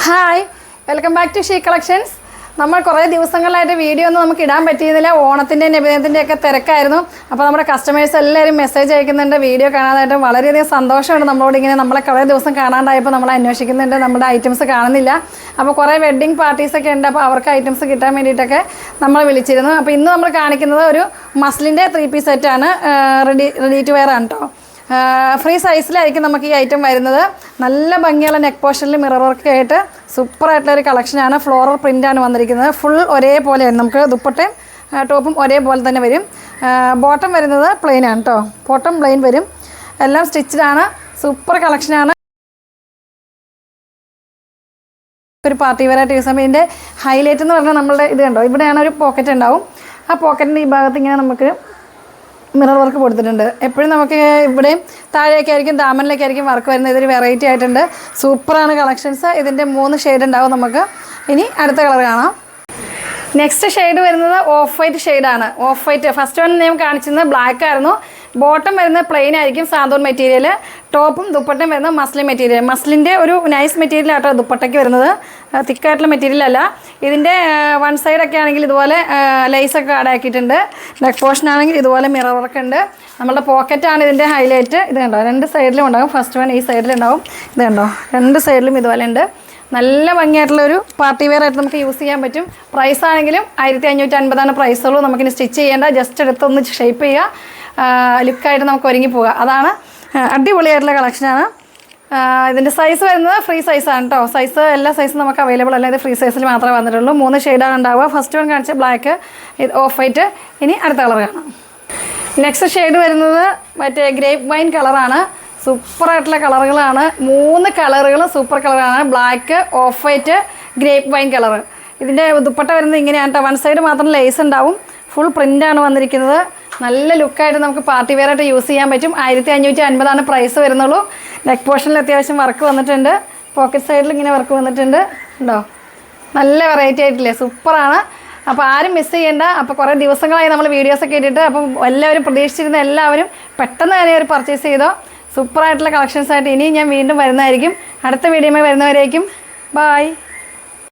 Hi, welcome back to She Collections. നമ്മൾ കുറേ ദിവസങ്ങളായിട്ട് വീഡിയോ ഒന്നും നമുക്ക് ഇടാൻ പറ്റിയിരുന്നില്ല. ഓണത്തിൻ്റെ നബിദിനത്തിൻ്റെ ഒക്കെ തിരക്കായിരുന്നു. അപ്പോൾ നമ്മുടെ കസ്റ്റമേഴ്സ് എല്ലാവരും മെസ്സേജ് അയക്കുന്നുണ്ട്, വീഡിയോ കാണാനായിട്ട്. വളരെയധികം സന്തോഷമുണ്ട് നമ്മളോട് ഇങ്ങനെ നമ്മളെ കുറേ ദിവസം കാണാണ്ടായപ്പോൾ നമ്മൾ അന്വേഷിക്കുന്നുണ്ട്, നമ്മുടെ ഐറ്റംസ് കാണുന്നില്ല. അപ്പോൾ കുറേ വെഡ്ഡിങ് പാർട്ടീസൊക്കെ ഉണ്ട്, അപ്പോൾ അവർക്ക് ഐറ്റംസ് കിട്ടാൻ വേണ്ടിയിട്ടൊക്കെ നമ്മൾ വിളിച്ചിരുന്നു. അപ്പോൾ ഇന്ന് നമ്മൾ കാണിക്കുന്നത് ഒരു മസ്ലിൻ്റെ 3 പീസ് സെറ്റാണ്. റെഡി ടു വെയർ ആണ് കേട്ടോ. ഫ്രീ സൈസിലായിരിക്കും നമുക്ക് ഈ ഐറ്റം വരുന്നത്. നല്ല ഭംഗിയുള്ള നെക്ക് പോർഷനിൽ മിറർ വർക്ക് ആയിട്ട് സൂപ്പറായിട്ടുള്ളൊരു കളക്ഷനാണ്. ഫ്ലോറൽ പ്രിൻ്റാണ് വന്നിരിക്കുന്നത്. ഫുൾ ഒരേപോലെയാണ്, നമുക്ക് ദുപ്പട്ടയും ടോപ്പും ഒരേപോലെ തന്നെ വരും. ബോട്ടം വരുന്നത് പ്ലെയിൻ ആണ് കേട്ടോ. ബോട്ടം പ്ലെയിൻ വരും. എല്ലാം സ്റ്റിച്ചഡാണ്. സൂപ്പർ കളക്ഷനാണ്. ഒരു പാർട്ടി വെയറായിട്ട് യൂസ് ചെയ്യുമ്പോൾ ഇതിൻ്റെ ഹൈലൈറ്റ് എന്ന് പറഞ്ഞാൽ നമ്മളുടെ ഇത് കണ്ടോ, ഇവിടെയാണ് ഒരു പോക്കറ്റ് ഉണ്ടാവും. ആ പോക്കറ്റിൻ്റെ ഈ ഭാഗത്ത് ഇങ്ങനെ നമുക്ക് മിറർ വർക്ക് കൊടുത്തിട്ടുണ്ട്. എപ്പോഴും നമുക്ക് ഇവിടെയും താഴേക്കായിരിക്കും, ദാമനിലേക്കായിരിക്കും വർക്ക് വരുന്നത്. ഇതൊരു വെറൈറ്റി ആയിട്ടുണ്ട്. സൂപ്പറാണ് കളക്ഷൻസ്. ഇതിൻ്റെ 3 ഷെയ്ഡ് ഉണ്ടാവും നമുക്ക്. ഇനി അടുത്ത കളർ കാണാം. നെക്സ്റ്റ് ഷെയ്ഡ് വരുന്നത് ഓഫ് വൈറ്റ് ഷെയ്ഡാണ്. ഓഫ് വൈറ്റ് ഫസ്റ്റ് വൺ ഞാൻ കാണിച്ചിരുന്നത് ബ്ലാക്ക് ആയിരുന്നു. ബോട്ടം വരുന്നത് പ്ലെയിൻ ആയിരിക്കും, സാന്തൂർ മെറ്റീരിയൽ. ടോപ്പും ദുപ്പട്ടയും വരുന്നത് മസ്ലിൻ മെറ്റീരിയൽ. മസ്ലിൻ്റെ ഒരു നൈസ് മെറ്റീരിയലാട്ടോ ദുപ്പട്ടയ്ക്ക് വരുന്നത്, തിക്കായിട്ടുള്ള മെറ്റീരിയൽ അല്ല. ഇതിൻ്റെ വൺ സൈഡൊക്കെ ആണെങ്കിൽ ഇതുപോലെ ലൈസൊക്കെ ആഡാക്കിയിട്ടുണ്ട്. നെക്ക് പോർഷൻ ആണെങ്കിൽ ഇതുപോലെ മിറർ വർക്ക് ഉണ്ട്. നമ്മളുടെ പോക്കറ്റാണ് ഇതിൻ്റെ ഹൈലൈറ്റ്. ഇത് കണ്ടോ, 2 സൈഡിലും ഉണ്ടാകും. ഫസ്റ്റ് വൺ ഈ സൈഡിലുണ്ടാവും. ഇത് കണ്ടോ, 2 സൈഡിലും ഇതുപോലെ ഉണ്ട്. നല്ല ഭംഗിയായിട്ടുള്ളൊരു പാർട്ടി വെയർ ആയിട്ട് നമുക്ക് യൂസ് ചെയ്യാൻ പറ്റും. പ്രൈസ് ആണെങ്കിലും 1550 പ്രൈസുള്ളൂ. നമുക്കിനി സ്റ്റിച്ച് ചെയ്യേണ്ട, ജസ്റ്റ് എടുത്തൊന്ന് ഷേപ്പ് ചെയ്യുക, ലുക്കായിട്ട് നമുക്ക് ഒരുങ്ങി പോവുക. അതാണ് അടിപൊളിയായിട്ടുള്ള കളക്ഷനാണ്. ഇതിൻ്റെ സൈസ് വരുന്നത് ഫ്രീ സൈസാണ് കേട്ടോ. സൈസ് എല്ലാ സൈസും നമുക്ക് അവൈലബിൾ അല്ല, ഇത് ഫ്രീ സൈസിൽ മാത്രമേ വന്നിട്ടുള്ളൂ. 3 ഷെയ്ഡാണ് ഉണ്ടാവുക. ഫസ്റ്റ് വൺ കാണിച്ച ബ്ലാക്ക്, ഇത് ഓഫ് വൈറ്റ്. ഇനി അടുത്ത കളർ കാണാം. നെക്സ്റ്റ് ഷെയ്ഡ് വരുന്നത് മറ്റേ ഗ്രേപ്പ് വൈൻ കളറാണ്. സൂപ്പറായിട്ടുള്ള കളറുകളാണ്. 3 കളറുകളും സൂപ്പർ കളറാണ്. Black, of white, grape wine colour. ഇതിൻ്റെ ദുപ്പട്ട വരുന്നത് ഇങ്ങനെയാണ് കേട്ടോ. വൺ സൈഡ് മാത്രം ലേസ് ഉണ്ടാവും. ഫുൾ പ്രിൻ്റാണ് വന്നിരിക്കുന്നത്. നല്ല ലുക്കായിട്ട് നമുക്ക് പാർട്ടി വെയർ ആയിട്ട് യൂസ് ചെയ്യാൻ പറ്റും. 1550 പ്രൈസ് വരുന്നുള്ളൂ. നെക്ക് പോർഷനിൽ അത്യാവശ്യം വർക്ക് വന്നിട്ടുണ്ട്. പോക്കറ്റ് സൈഡിൽ ഇങ്ങനെ വർക്ക് വന്നിട്ടുണ്ട്. ഉണ്ടോ, നല്ല വെറൈറ്റി ആയിട്ടില്ലേ, സൂപ്പറാണ്. അപ്പോൾ ആരും മിസ് ചെയ്യേണ്ട. അപ്പോൾ കുറേ ദിവസങ്ങളായി നമ്മൾ വീഡിയോസൊക്കെ ഇട്ടിട്ട്, അപ്പം എല്ലാവരും പ്രതീക്ഷിച്ചിരുന്ന എല്ലാവരും പെട്ടെന്ന് തന്നെ ഒരു പർച്ചേസ് ചെയ്തോ. സൂപ്പറായിട്ടുള്ള കളക്ഷൻസായിട്ട് ഇനി ഞാൻ വീണ്ടും വരുന്നതായിരിക്കും. അടുത്ത വീഡിയോയിൽ വരുന്നവരേക്കും ബായ്.